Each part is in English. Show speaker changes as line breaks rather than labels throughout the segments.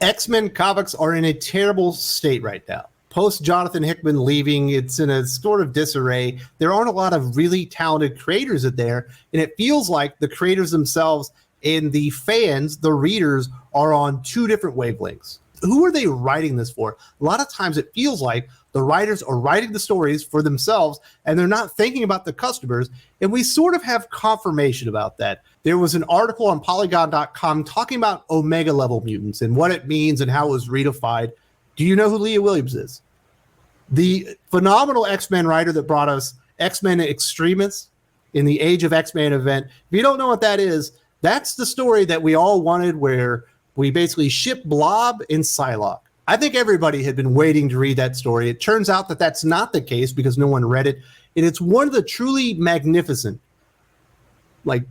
X-Men comics are in a terrible state right now. Post Jonathan Hickman leaving, it's in a sort of disarray. There aren't a lot of really talented creators in there, and it feels like the creators themselves and the fans, the readers, are on two different wavelengths. Who are they writing this for? A lot of times it feels like the writers are writing the stories for themselves and they're not thinking about the customers. And we sort of have confirmation about that. There was an article on Polygon.com talking about Omega level mutants and what it means and how it was reified. Do you know who Leah Williams is? The phenomenal X-Men writer that brought us X-Men Extremis in the Age of X-Men event. If you don't know what that is, that's the story that we all wanted, where we basically ship Blob and Psylocke. I think everybody had been waiting to read that story. It turns out that that's not the case because no one read it. And it's one of the truly magnificent, like,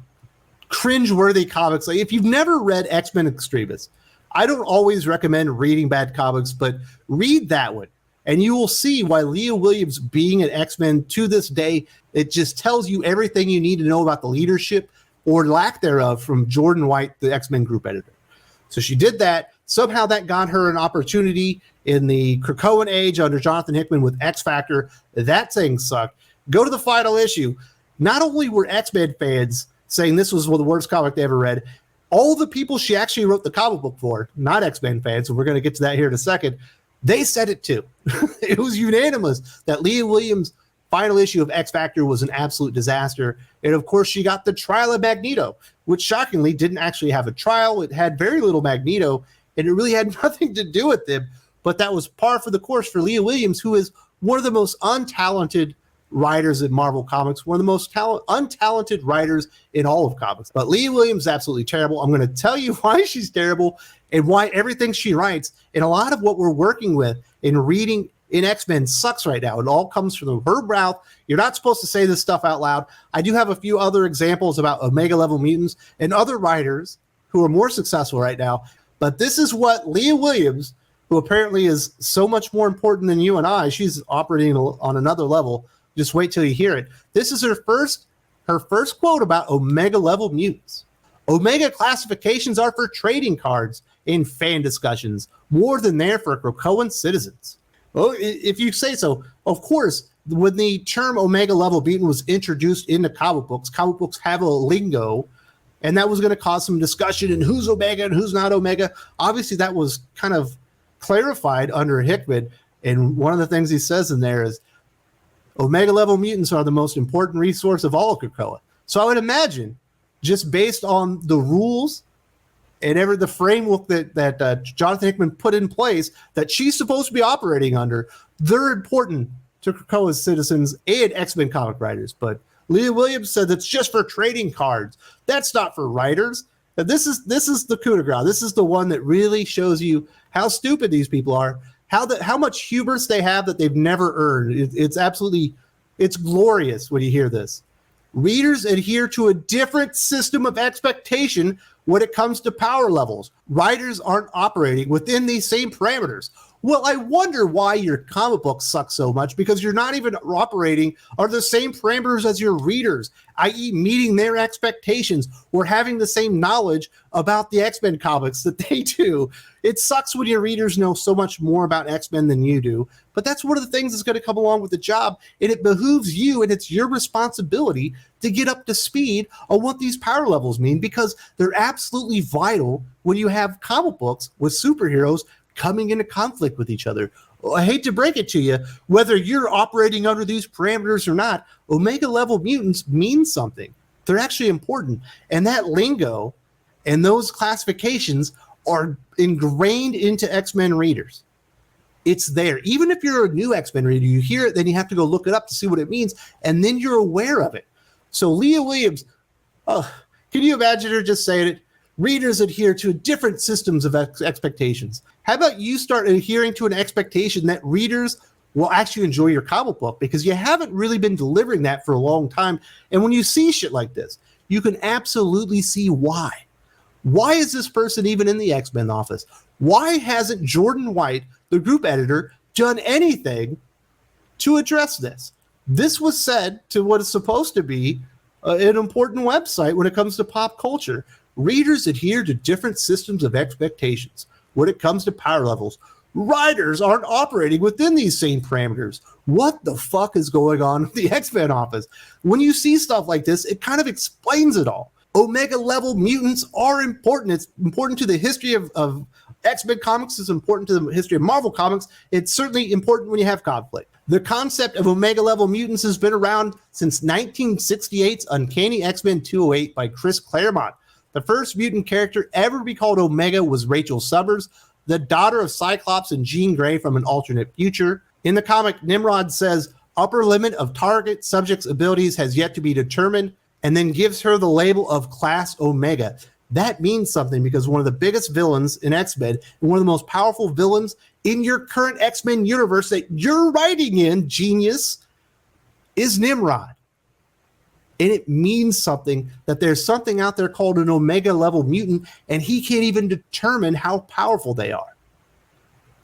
cringe-worthy comics. Like, if you've never read X-Men Extremis, I don't always recommend reading bad comics, but read that one. And you will see why Leah Williams being an X-Men to this day, it just tells you everything you need to know about the leadership or lack thereof from Jordan White, the X-Men group editor. So she did that. Somehow that got her an opportunity in the Krakoan age under Jonathan Hickman with X Factor. That thing sucked. Go to the final issue. Not only were X-Men fans saying this was the worst comic they ever read, all the people she actually wrote the comic book for, not X-Men fans, and we're going to get to that here in a second, they said it too. It was unanimous that Leah Williams' final issue of X Factor was an absolute disaster. And of course, she got the trial of Magneto, which shockingly didn't actually have a trial. It had very little Magneto, and it really had nothing to do with him. But that was par for the course for Leah Williams, who is one of the most untalented writers in Marvel Comics, one of the most untalented writers in all of comics. But Leah Williams is absolutely terrible. I'm going to tell you why she's terrible and why everything she writes and a lot of what we're working with in reading in X-Men sucks right now. It all comes from her mouth. You're not supposed to say this stuff out loud. I do have a few other examples about Omega level mutants and other writers who are more successful right now. But this is what Leah Williams, who apparently is so much more important than you and I, she's operating on another level. Just wait till you hear it. This is her first quote about Omega level mutants. Omega classifications are for trading cards in fan discussions, more than they're for Krakoan citizens. Well, if you say so. Of course, when the term Omega level mutant was introduced into comic books have a lingo, and that was going to cause some discussion in who's Omega and who's not Omega. Obviously, that was kind of clarified under Hickman, and one of the things he says in there is Omega level mutants are the most important resource of all of Krakoa. So I would imagine, just based on the rules and the framework that Jonathan Hickman put in place that she's supposed to be operating under, they're important to Krakoa's citizens and X-Men comic writers. But Leah Williams said that's just for trading cards. That's not for writers. This is the coup de grace. This is the one that really shows you how stupid these people are, how much hubris they have that they've never earned. It's glorious when you hear this. Readers adhere to a different system of expectation when it comes to power levels. Writers aren't operating within these same parameters. Well, I wonder why your comic books suck so much, because you're not even operating under the same parameters as your readers, i.e. meeting their expectations or having the same knowledge about the X-Men comics that they do. It sucks when your readers know so much more about X-Men than you do, but that's one of the things that's going to come along with the job, and it behooves you, and it's your responsibility to get up to speed on what these power levels mean, because they're absolutely vital when you have comic books with superheroes coming into conflict with each other. I hate to break it to you, whether you're operating under these parameters or not, Omega level mutants mean something. They're actually important. And that lingo and those classifications are ingrained into X-Men readers. It's there. Even if you're a new X-Men reader, you hear it, then you have to go look it up to see what it means, and then you're aware of it. So Leah Williams, can you imagine her just saying it? Readers adhere to different systems of expectations. How about you start adhering to an expectation that readers will actually enjoy your comic book, because you haven't really been delivering that for a long time. And when you see shit like this, you can absolutely see why. Why is this person even in the X-Men office? Why hasn't Jordan White, the group editor, done anything to address this? This was said to what is supposed to be an important website when it comes to pop culture. Readers adhere to different systems of expectations. when it comes to power levels. Writers aren't operating within these same parameters. What the fuck is going on with the X-Men office? When you see stuff like this, it kind of explains it all. Omega level mutants are important. It's important to the history of X-Men comics. It's important to the history of Marvel comics. It's certainly important when you have conflict. The concept of Omega level mutants has been around since 1968's Uncanny X-Men 208 by Chris Claremont. The first mutant character ever to be called Omega was Rachel Summers, the daughter of Cyclops and Jean Grey from an alternate future. In the comic, Nimrod says, upper limit of target subject's abilities has yet to be determined, and then gives her the label of Class Omega. That means something because one of the biggest villains in X-Men and one of the most powerful villains in your current X-Men universe that you're writing in, genius, is Nimrod. And it means something that there's something out there called an Omega level mutant, and he can't even determine how powerful they are.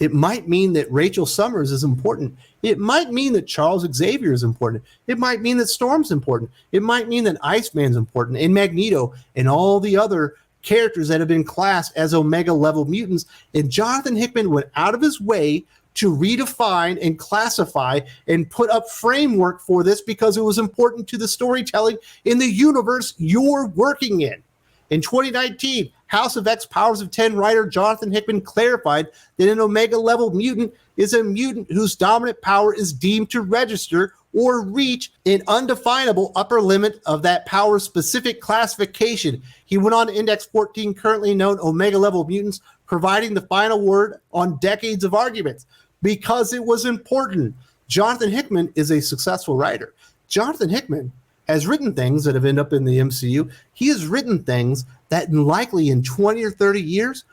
It might mean that Rachel Summers is important. It might mean that Charles Xavier is important. It might mean that Storm's important. It might mean that Iceman's important, and Magneto, and all the other characters that have been classed as Omega level mutants. And Jonathan Hickman went out of his way to redefine and classify and put up framework for this because it was important to the storytelling in the universe you're working in. In 2019, House of X Powers of 10 writer Jonathan Hickman clarified that an Omega level mutant is a mutant whose dominant power is deemed to register or reach an undefinable upper limit of that power's specific classification. He went on to index 14 currently known Omega level mutants, providing the final word on decades of arguments because it was important. Jonathan Hickman is a successful writer. Jonathan Hickman has written things that have ended up in the MCU. He has written things that likely in 20 or 30 years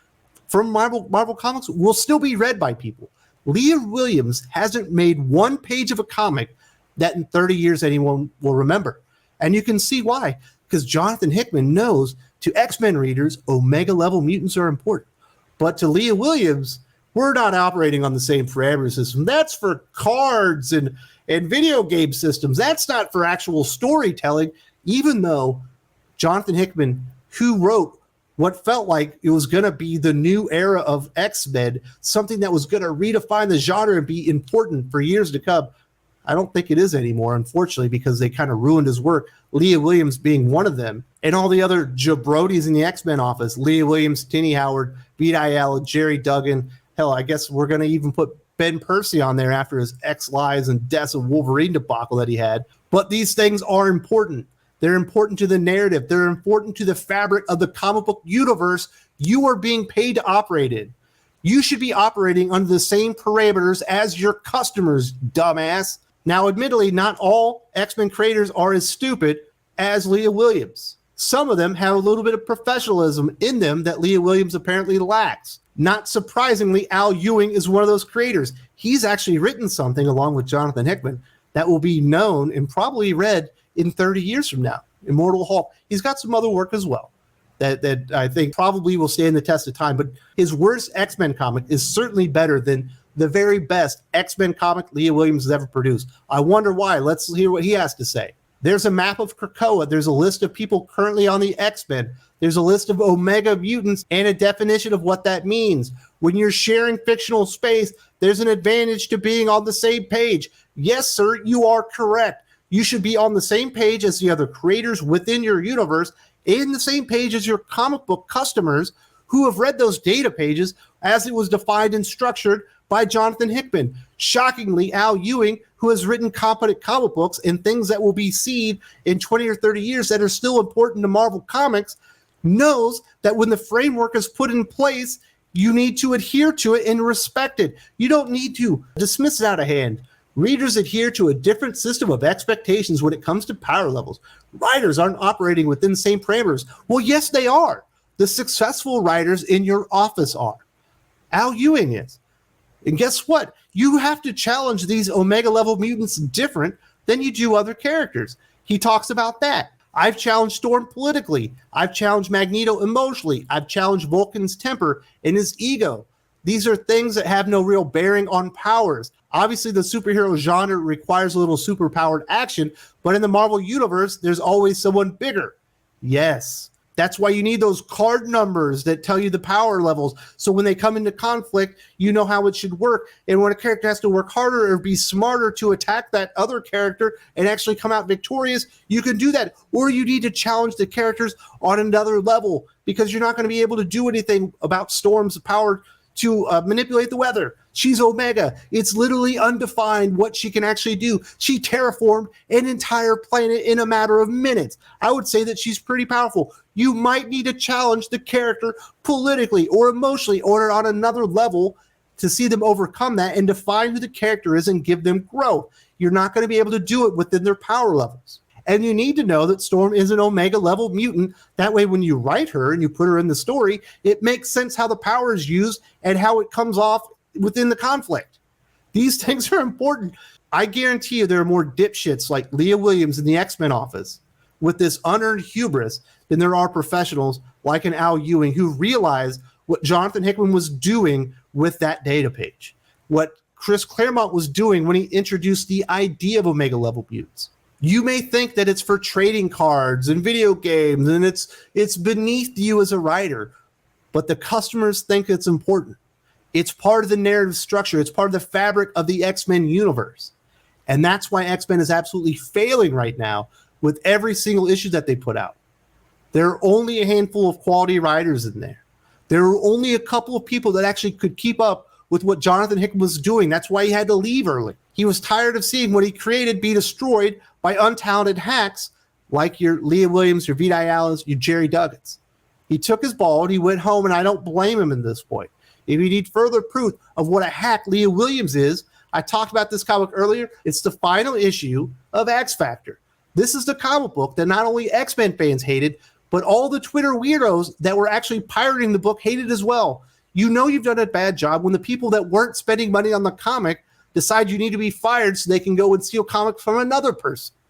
from Marvel Comics will still be read by people. Leah Williams hasn't made one page of a comic that in 30 years anyone will remember. And you can see why, because Jonathan Hickman knows to X-Men readers, Omega level mutants are important. But to Leah Williams, we're not operating on the same parameter system. That's for cards and video game systems. That's not for actual storytelling, even though Jonathan Hickman, who wrote what felt like it was going to be the new era of X-Men, something that was going to redefine the genre and be important for years to come, I don't think it is anymore, unfortunately, because they kind of ruined his work, Leah Williams being one of them, and all the other jabronis in the X-Men office, Leah Williams, Tini Howard, Vita Ayala, Gerry Duggan. Hell, I guess we're going to even put Ben Percy on there after his X-Lives and Deaths of Wolverine debacle that he had. But these things are important. They're important to the narrative. They're important to the fabric of the comic book universe you are being paid to operate in. You should be operating under the same parameters as your customers, dumbass. Now, admittedly, not all X-Men creators are as stupid as Leah Williams. Some of them have a little bit of professionalism in them that Leah Williams apparently lacks. Not surprisingly, Al Ewing is one of those creators. He's actually written something along with Jonathan Hickman that will be known and probably read in 30 years from now, Immortal Hulk. He's got some other work as well that I think probably will stand the test of time, but his worst X-Men comic is certainly better than the very best X-Men comic Leah Williams has ever produced. I wonder why. Let's hear what he has to say. There's a map of Krakoa. There's a list of people currently on the X-Men. There's a list of Omega mutants and a definition of what that means. When you're sharing fictional space, there's an advantage to being on the same page. Yes, sir, you are correct. You should be on the same page as the other creators within your universe and the same page as your comic book customers who have read those data pages as it was defined and structured by Jonathan Hickman. Shockingly, Al Ewing, who has written competent comic books and things that will be seen in 20 or 30 years that are still important to Marvel Comics, knows that when the framework is put in place, you need to adhere to it and respect it. You don't need to dismiss it out of hand. Readers adhere to a different system of expectations when it comes to power levels. Writers aren't operating within the same parameters. Well, yes, they are. The successful writers in your office are. Al Ewing is. And guess what? You have to challenge these Omega level mutants different than you do other characters. He talks about that. I've challenged Storm politically. I've challenged Magneto emotionally. I've challenged Vulcan's temper and his ego. These are things that have no real bearing on powers. Obviously, the superhero genre requires a little superpowered action, but in the Marvel Universe, there's always someone bigger. Yes, That's why you need those card numbers that tell you the power levels. So when they come into conflict, you know how it should work. And when a character has to work harder or be smarter to attack that other character and actually come out victorious, you can do that. Or you need to challenge the characters on another level, because you're not going to be able to do anything about Storm's power to manipulate the weather. She's Omega. It's literally undefined what she can actually do. She terraformed an entire planet in a matter of minutes. I would say that she's pretty powerful. You might need to challenge the character politically or emotionally or on another level to see them overcome that and define who the character is and give them growth. You're not going to be able to do it within their power levels. And you need to know that Storm is an Omega level mutant. That way, when you write her and you put her in the story, it makes sense how the power is used and how it comes off within the conflict. These things are important. I guarantee you there are more dipshits like Leah Williams in the X-Men office with this unearned hubris than there are professionals like an Al Ewing who realized what Jonathan Hickman was doing with that data page, what Chris Claremont was doing when he introduced the idea of Omega level mutants. You may think that it's for trading cards and video games and it's beneath you as a writer, but the customers think it's important. It's part of the narrative structure. It's part of the fabric of the X-Men universe. And that's why X-Men is absolutely failing right now with every single issue that they put out. There are only a handful of quality writers in there. There are only a couple of people that actually could keep up with what Jonathan Hickman was doing. That's why he had to leave early. He was tired of seeing what he created be destroyed by untalented hacks like your Leah Williams, your Vita Ayalas, your Gerry Duggans. He took his ball and he went home, and I don't blame him at this point. If you need further proof of what a hack Leah Williams is, I talked about this comic earlier. It's the final issue of X Factor. This is the comic book that not only X-Men fans hated, but all the Twitter weirdos that were actually pirating the book hated as well. You know you've done a bad job when the people that weren't spending money on the comic decide you need to be fired so they can go and steal comics from another person.